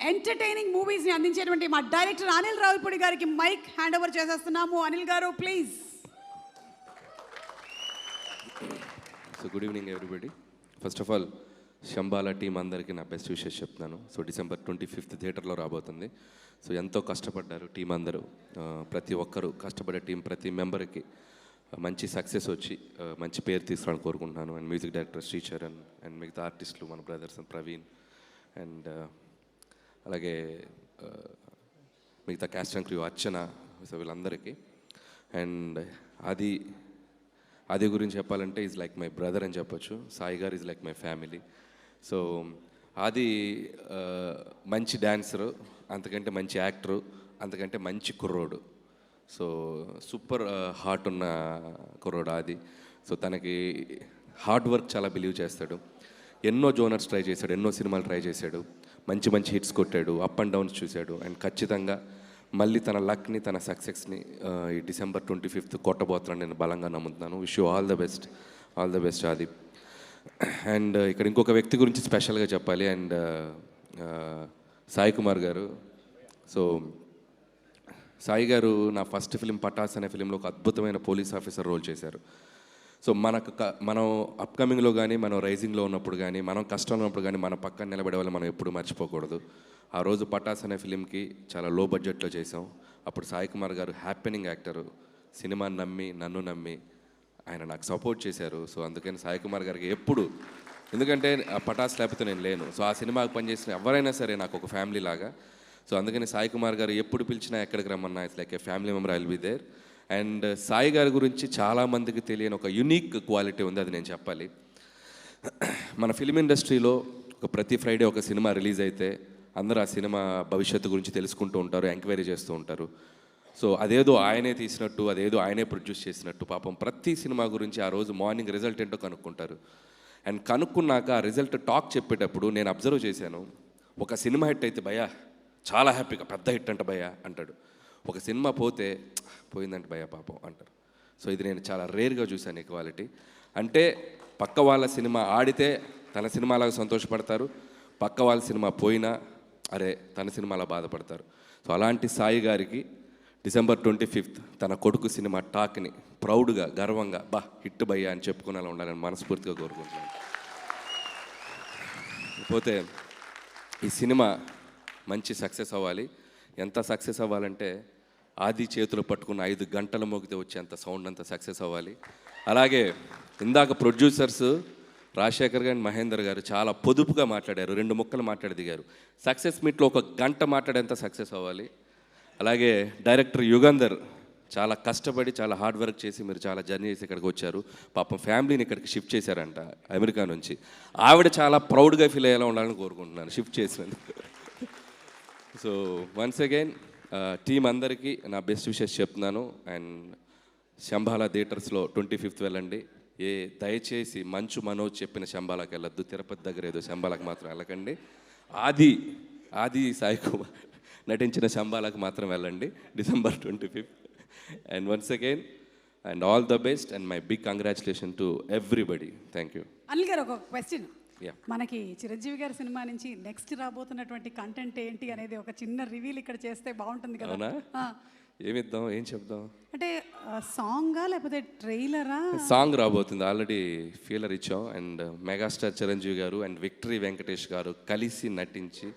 Entertaining మూవీస్ని అందించేటువంటి మా director Anil Ravipudi గారికి మైక్ హ్యాండ్ ఓవర్ చేసేస్తున్నాము. Anil garu please. So good evening everybody. First of all Shambhala team అందరికీ నా బెస్ట్ విషెస్ చెప్తున్నాను. సో December 25th థియేటర్లో రాబోతుంది. సో ఎంతో కష్టపడ్డారు టీం అందరూ, ప్రతి ఒక్కరూ కష్టపడే టీం ప్రతి మెంబర్కి మంచి సక్సెస్ వచ్చి మంచి పేరు తీసుకోవాలని కోరుకుంటున్నాను. And music director Sricharan and మిగతా ఆర్టిస్టులు మన బ్రదర్స్ ప్రవీణ్ అండ్ అలాగే మిగతా caste and crew Archana, so వీళ్ళందరికీ. అండ్ అది గురించి చెప్పాలంటే ఈజ్ లైక్ మై బ్రదర్ అని చెప్పొచ్చు. సాయి గారు is like my family. So అది మంచి డ్యాన్సరు, అంతకంటే మంచి యాక్టరు, అంతకంటే మంచి కుర్రోడు. సో సూపర్ హార్ట్ ఉన్న కుర్రోడు అది. సో తనకి హార్డ్ వర్క్ చాలా బిలీవ్ చేస్తాడు. ఎన్నో జోనర్స్ ట్రై చేశాడు, ఎన్నో సినిమాలు ట్రై చేశాడు, మంచి మంచి హిట్స్ కొట్టాడు, అప్ అండ్ డౌన్స్ చూశాడు. అండ్ ఖచ్చితంగా మళ్ళీ తన లక్ని తన సక్సెస్ని ఈ December 25th కొట్టబోతున్నాను నేను బలంగా నమ్ముతున్నాను. Wish you all the best అది. అండ్ ఇక్కడ ఇంకొక వ్యక్తి గురించి స్పెషల్గా చెప్పాలి. అండ్ సాయి కుమార్ గారు. సో సాయి గారు నా ఫస్ట్ ఫిలిం పటాస్ అనే ఫిలింలో ఒక అద్భుతమైన పోలీస్ ఆఫీసర్ రోల్ చేశారు. సో మనం అప్కమింగ్లో కానీ మనం రైజింగ్లో ఉన్నప్పుడు కానీ మనం కష్టంలో ఉన్నప్పుడు కానీ మన పక్కన నిలబడే వాళ్ళు మనం ఎప్పుడు మర్చిపోకూడదు. ఆ రోజు పటాస్ అనే ఫిలింకి చాలా లో బడ్జెట్లో చేసాం. అప్పుడు సాయి కుమార్ గారు హ్యాపెనింగ్ యాక్టరు, సినిమాని నమ్మి నన్ను నమ్మి ఆయన నాకు సపోర్ట్ చేశారు. సో అందుకని సాయి కుమార్ గారికి ఎప్పుడు, ఎందుకంటే ఆ పటాస్ లేకపోతే నేను లేను. సో ఆ సినిమాకి పనిచేసిన ఎవరైనా సరే నాకు ఒక ఫ్యామిలీ లాగా. సో అందుకని సాయి కుమార్ గారు ఎప్పుడు పిలిచినా ఎక్కడికి రమ్మన్నా it's like a family member, I will be there. And Sai గారి గురించి చాలామందికి తెలియని ఒక యునిక్ క్వాలిటీ ఉంది, అది నేను చెప్పాలి. మన ఫిలిం ఇండస్ట్రీలో ప్రతి ఫ్రైడే ఒక సినిమా రిలీజ్ అయితే అందరూ ఆ సినిమా భవిష్యత్తు గురించి తెలుసుకుంటూ ఉంటారు, ఎంక్వైరీ చేస్తూ ఉంటారు. సో అదేదో ఆయనే తీసినట్టు, అదేదో ఆయనే ప్రొడ్యూస్ చేసినట్టు పాపం ప్రతి సినిమా గురించి ఆ రోజు మార్నింగ్ రిజల్ట్ ఏంటో కనుక్కుంటారు. అండ్ కనుక్కున్నాక ఆ రిజల్ట్ టాక్ చెప్పేటప్పుడు నేను అబ్జర్వ్ చేశాను. ఒక సినిమా హిట్ అయితే భయ్యా చాలా హ్యాపీగా పెద్ద హిట్ అంట భయ్యా అంటాడు. ఒక సినిమా పోయిందంటే భయ్యా పాపం అంటారు. సో ఇది నేను చాలా రేర్గా చూశాను ఈ క్వాలిటీ. అంటే పక్క వాళ్ళ సినిమా ఆడితే తన సినిమాలాగా సంతోషపడతారు, పక్క వాళ్ళ సినిమా పోయినా అరే తన సినిమాలా బాధపడతారు. సో అలాంటి సాయి గారికి December 25th తన కొడుకు సినిమా టాక్ని ప్రౌడ్గా గర్వంగా హిట్ భయ్యా అని చెప్పుకునేలా ఉండాలని మనస్ఫూర్తిగా కోరుకుంటున్నాను. పోతే ఈ సినిమా మంచి సక్సెస్ అవ్వాలి. ఎంత సక్సెస్ అవ్వాలంటే ఆది చేతులు పట్టుకున్న 5 గంటల మోగితే వచ్చేంత సౌండ్ అంత సక్సెస్ అవ్వాలి. అలాగే ఇందాక ప్రొడ్యూసర్స్ రాజశేఖర్ గారు మహేందర్ గారు చాలా పొదుపుగా మాట్లాడారు, 2 ముక్కలు మాట్లాడి దిగారు. సక్సెస్ మీట్లో 1 గంట మాట్లాడేంత సక్సెస్ అవ్వాలి. అలాగే డైరెక్టర్ యుగంధర్ చాలా కష్టపడి చాలా హార్డ్ వర్క్ చేసి మీరు చాలా జర్నీ చేసి ఇక్కడికి వచ్చారు. పాపం ఫ్యామిలీని ఇక్కడికి షిఫ్ట్ చేశారంట అమెరికా నుంచి. ఆవిడ చాలా ప్రౌడ్గా ఫీల్ అయ్యేలా ఉండాలని కోరుకుంటున్నాను షిఫ్ట్ చేసినందుకు. సో వన్స్ అగైన్ టీం అందరికీ నా బెస్ట్ విషెస్ చెప్తున్నాను. అండ్ శంబాలా థియేటర్స్లో 25th వెళ్ళండి. దయచేసి మంచు మనోజ్ చెప్పిన శంబాలాకి వెళ్ళొద్దు, తిరుపతి దగ్గర ఏదో శంబాలాకి మాత్రం వెళ్ళకండి. ఆది సాయి కుమార్ నటించిన శంబాలాకి మాత్రం వెళ్ళండి December 25th. And once again and all the best and my big congratulation to everybody. Thank you. Anil garu ఒక క్వశ్చన్, మనకి చిరంజీవి గారి సినిమా నుంచి నెక్స్ట్ రాబోతున్నటువంటి కంటెంట్ ఏంటి అనేది ఒక చిన్న రివీల్ ఇక్కడ చేస్తే బాగుంటుంది కదా? ఏమిద్దాం, ఏం చెప్దాం అంటే సాంగా లేకపోతే ట్రైలరా? సాంగ్ రాబోతుంది, ఆల్రెడీ ఫీలర్ ఇచ్చాం. అండ్ మెగాస్టార్ చిరంజీవి గారు అండ్ విక్టరీ వెంకటేష్ గారు కలిసి నటించి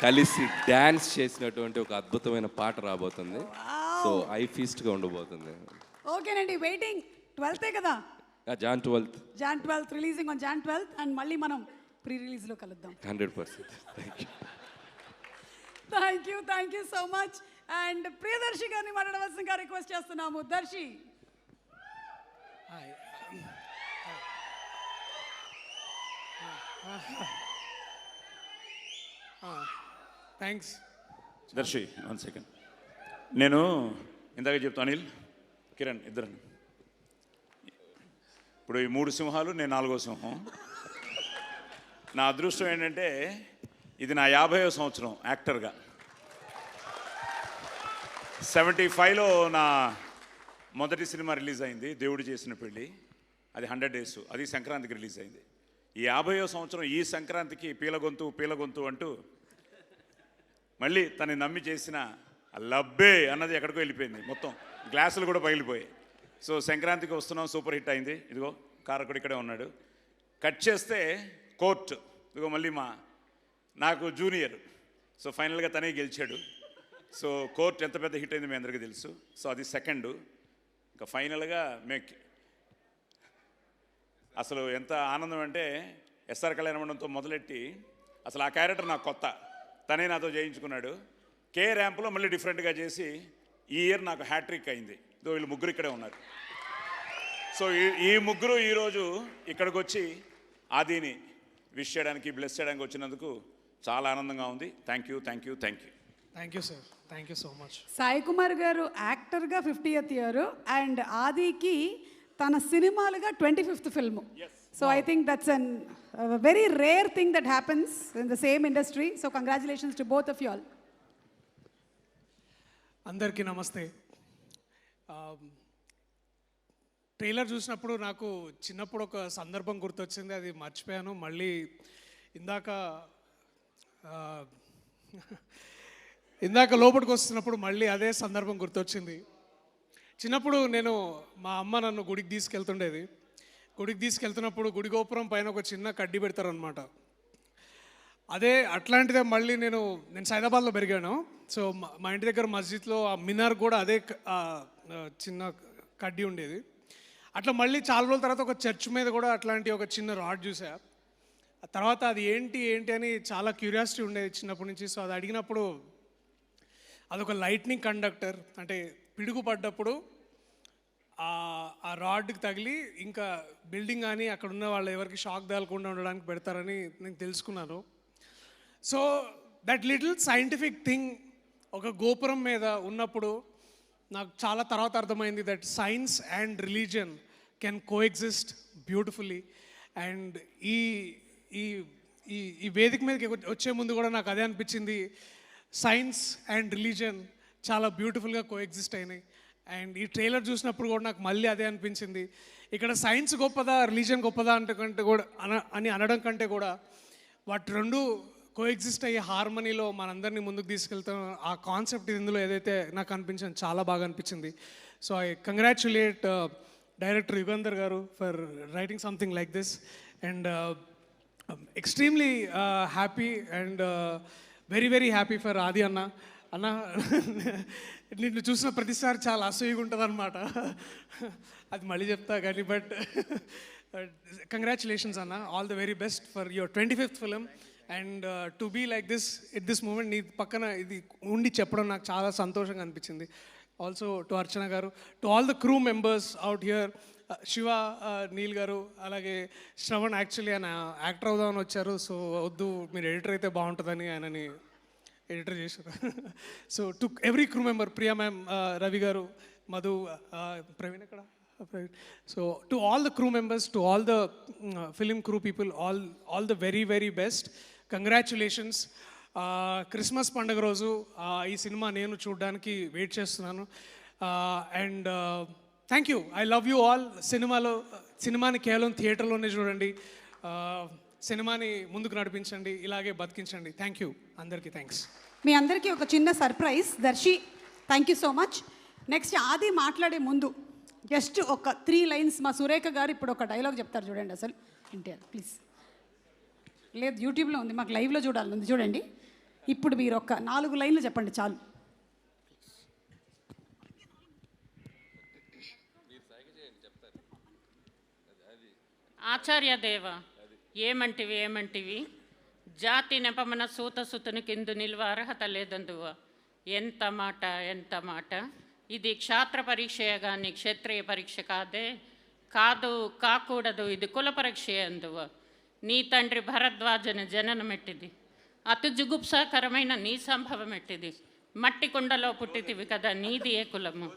కలిసి డ్యాన్స్ చేసినటువంటి ఒక అద్భుతమైన పాట రాబోతుంది. సో ఐ ఫీస్ట్గా ఉండబోతుంది. ఓకేనండి, వెయిటింగ్. 12th కదా? Jan 12th releasing on Jan 12th. And మళ్ళీ మనం ప్రీ రిలీజ్లో కలుద్దాం 100%. Thank you so much. And Priyadarshi గారిని మాట్లాడవలసిందిగా రిక్వెస్ట్ చేస్తున్నాము. దర్శి. థ్యాంక్స్ దర్శి. 1 second. నేను ఇందాక చెప్తాను అనిల్ కిరణ్ ఇద్దరు. ఇప్పుడు ఈ 3 సింహాలు, నేను 4వ సింహం. నా అదృష్టం ఏంటంటే ఇది నా 50వ సంవత్సరం యాక్టర్గా. 75లో నా మొదటి సినిమా రిలీజ్ అయింది, దేవుడు చేసిన పెళ్ళి. అది 100 days, అది సంక్రాంతికి రిలీజ్ అయింది. ఈ 50వ సంవత్సరం ఈ సంక్రాంతికి పీలగొంతు అంటూ మళ్ళీ తను నమ్మి చేసిన లబ్బే అన్నది ఎక్కడికో వెళ్ళిపోయింది, మొత్తం గ్లాసులు కూడా పగిలిపోయాయి. సో సంక్రాంతికి వస్తున్నాం, సూపర్ హిట్ అయింది. ఇదిగో కారకుడు ఇక్కడే ఉన్నాడు. కట్ చేస్తే కోర్ట్, ఇదిగో మళ్ళీ నాకు జూనియర్. సో ఫైనల్గా తనే గెలిచాడు. సో కోర్ట్ ఎంత పెద్ద హిట్ అయింది మీ అందరికీ తెలుసు. సో అది సెకండ్. ఇంకా ఫైనల్గా అసలు ఎంత ఆనందం అంటే ఎస్ఆర్ కళ్యాణ మండపంతో మొదలెట్టి అసలు ఆ క్యారెక్టర్ నాకు కొత్త, తనే నాతో చేయించుకున్నాడు. కే ర్యాంప్లో మళ్ళీ డిఫరెంట్గా చేసి ఈ ఇయర్ నాకు హ్యాట్రిక్ అయింది. ఇదో వీళ్ళు ముగ్గురు ఇక్కడే ఉన్నారు. సో ఈ ముగ్గురు ఈరోజు ఇక్కడికి వచ్చి ఆదిని విష్ చేయడానికి, బ్లెస్ చేయడానికి వచ్చినందుకు చాలా ఆనందంగా ఉంది. Thank you, thank you, thank you. Thank you sir, thank you so much. Sai Kumar గారు యాక్టర్గా 50th ఇయర్ అండ్ ఆదికి తన సినిమాలుగా 25th film. So I think that's an very rare thing that happens in the same industry. So congratulations to both of you all. అందరికీ నమస్తే. Trailer చూసినప్పుడు నాకు చిన్నప్పుడు ఒక సందర్భం గుర్తొచ్చింది, అది మర్చిపోయాను. మళ్ళీ ఇందాక లోపలికి వస్తున్నప్పుడు మళ్ళీ అదే సందర్భం గుర్తొచ్చింది. చిన్నప్పుడు నేను మా అమ్మ నన్ను గుడికి తీసుకెళ్తుండేది. గుడికి తీసుకెళ్తున్నప్పుడు గుడి గోపురం పైన ఒక చిన్న కడ్డీ పెడతారనమాట. అట్లాంటిదే మళ్ళీ నేను సైదాబాద్లో పెరిగాను. సో మా ఇంటి దగ్గర మస్జిద్లో ఆ మినార్ కూడా అదే చిన్న కడ్డీ ఉండేది. అట్లా మళ్ళీ చాలా రోజుల తర్వాత ఒక చర్చ్ మీద కూడా అట్లాంటి ఒక చిన్న రాడ్ చూసా. ఆ తర్వాత అది ఏంటి అని చాలా క్యూరియాసిటీ ఉండేది చిన్నప్పటి నుంచి. సో అది అడిగినప్పుడు అదొక లైట్నింగ్ కండక్టర్, అంటే పిడుగు పడ్డప్పుడు ఆ రాడ్కి తగిలి ఇంకా బిల్డింగ్ కానీ అక్కడ ఉన్న వాళ్ళు ఎవరికి షాక్ తగలకుండా ఉండడానికి పెడతారని నేను తెలుసుకున్నాను. So that little scientific thing ఒక గోపురం మీద ఉన్నప్పుడు నాకు చాలా తర్వాత అర్థమైంది that science and religion can coexist beautifully. And ఈ ఈ ఈ వేదిక మీదకి వచ్చే ముందు కూడా నాకు అదే అనిపించింది, సైన్స్ అండ్ రిలీజియన్ చాలా బ్యూటిఫుల్గా కోఎగ్జిస్ట్ అయినాయి. అండ్ ఈ ట్రైలర్ చూసినప్పుడు కూడా నాకు మళ్ళీ అదే అనిపించింది. ఇక్కడ సైన్స్ గొప్పదా రిలీజియన్ గొప్పదా కంటే కూడా అని అనడం కంటే కూడా వాటి రెండు కోఎగ్జిస్ట్ అయ్యే హార్మనీలో మనందరినీ ముందుకు తీసుకెళ్తాం. ఆ కాన్సెప్ట్ ఇందులో ఏదైతే నాకు అనిపించింది చాలా బాగా అనిపించింది. So I congratulate director Yugandhar గారు for writing something like this. And extremely happy and very very happy for Adi అన్న. నిన్ను చూసిన ప్రతిసారి చాలా అసూయగా ఉంటుంది అనమాట, అది మళ్ళీ చెప్తా కానీ. బట్ కంగ్రాచులేషన్స్ అన్న, all the very best for your 25th film. And to be like this at this moment నీ పక్కన ఇది ఉండి చెప్పడం నాకు చాలా సంతోషంగా అనిపించింది. Also to Archana garu, to all the crew members out here, Shiva, Neel garu, అలాగే శ్రవణ్. యాక్చువల్లీ ఆయన యాక్టర్ అవుదామని వచ్చారు. సో వద్దు, మీరు ఎడిటర్ అయితే బాగుంటుందని ఆయనని ఎడిటర్ చేశారు. So to every crew member, Priya ma'am, Ravi గారు, మధు, ప్రవీణ్ ఎక్కడ, Praveen. So to all the crew members, to all the film crew people, all the very very best. Congratulations. Christmas పండుగ రోజు ఈ సినిమా నేను చూడడానికి వెయిట్ చేస్తున్నాను. And thank you, I love you all. సినిమాని కేవలం థియేటర్లోనే చూడండి, సినిమాని ముందుకు నడిపించండి, ఇలాగే బతికించండి. థ్యాంక్ యూ అందరికీ, థ్యాంక్స్. మీ అందరికీ ఒక చిన్న surprise. Darsi, thank you so much. Next ఆది మాట్లాడే ముందు జస్ట్ ఒక 3 lines మా సురేఖ గారు ఇప్పుడు ఒక డైలాగ్ చెప్తారు, చూడండి. అసలు ఎన్టీఆర్ ప్లీజ్. లేదు, యూట్యూబ్లో ఉంది, మాకు లైవ్లో చూడాలి, చూడండి. ఇప్పుడు మీరు ఒక 4 lines చెప్పండి చాలు. ఆచార్య దేవ, ఏమంటివి జాతి నెపమన సూతసుతుని కిందు నిల్వ అర్హత లేదందువ. ఎంత మాట. ఇది క్షాత్ర పరీక్షయ కానీ క్షత్రియ పరీక్ష కాకూడదు, ఇది కుల పరీక్ష అందువ. నీ తండ్రి భరద్వాజన జననమెట్టిది, అతి జుగుప్సాకరమైన నీ సంభవం ఎట్టిది. మట్టి కుండలో పుట్టితివి కదా, నీది ఏ కులము.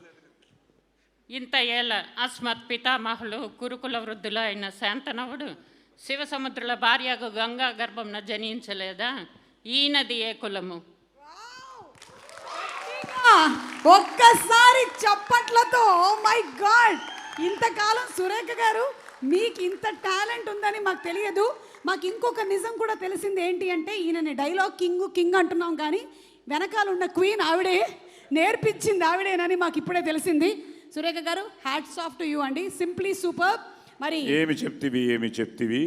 ఇంత ఏళ్ళ అస్మత్ పితామహులు కురుకుల వృద్ధులు అయిన శాంతనవుడు శివసముద్రుల భార్యకు గంగా గర్భంన జనించలేదా, ఈయనది ఏ కులము. ఒక్కసారి చప్పట్లతో, మై గాడ్, ఇంతకాలం సురేఖ గారు మీకు ఇంత టాలెంట్ ఉందని మాకు తెలియదు. మాకు ఇంకొక నిజం కూడా తెలిసింది, ఏంటి అంటే ఈయనని డైలాగ్ కింగ్ అంటున్నాం కానీ వెనకాల ఉన్న క్వీన్ ఆవిడే, నేర్పించింది ఆవిడేనని మాకు ఇప్పుడే తెలిసింది. సురేఖ గారు హ్యాట్స్ ఆఫ్ టు యూ అండి, సింప్లీ సూపర్. మరి ఏమి చెప్తివి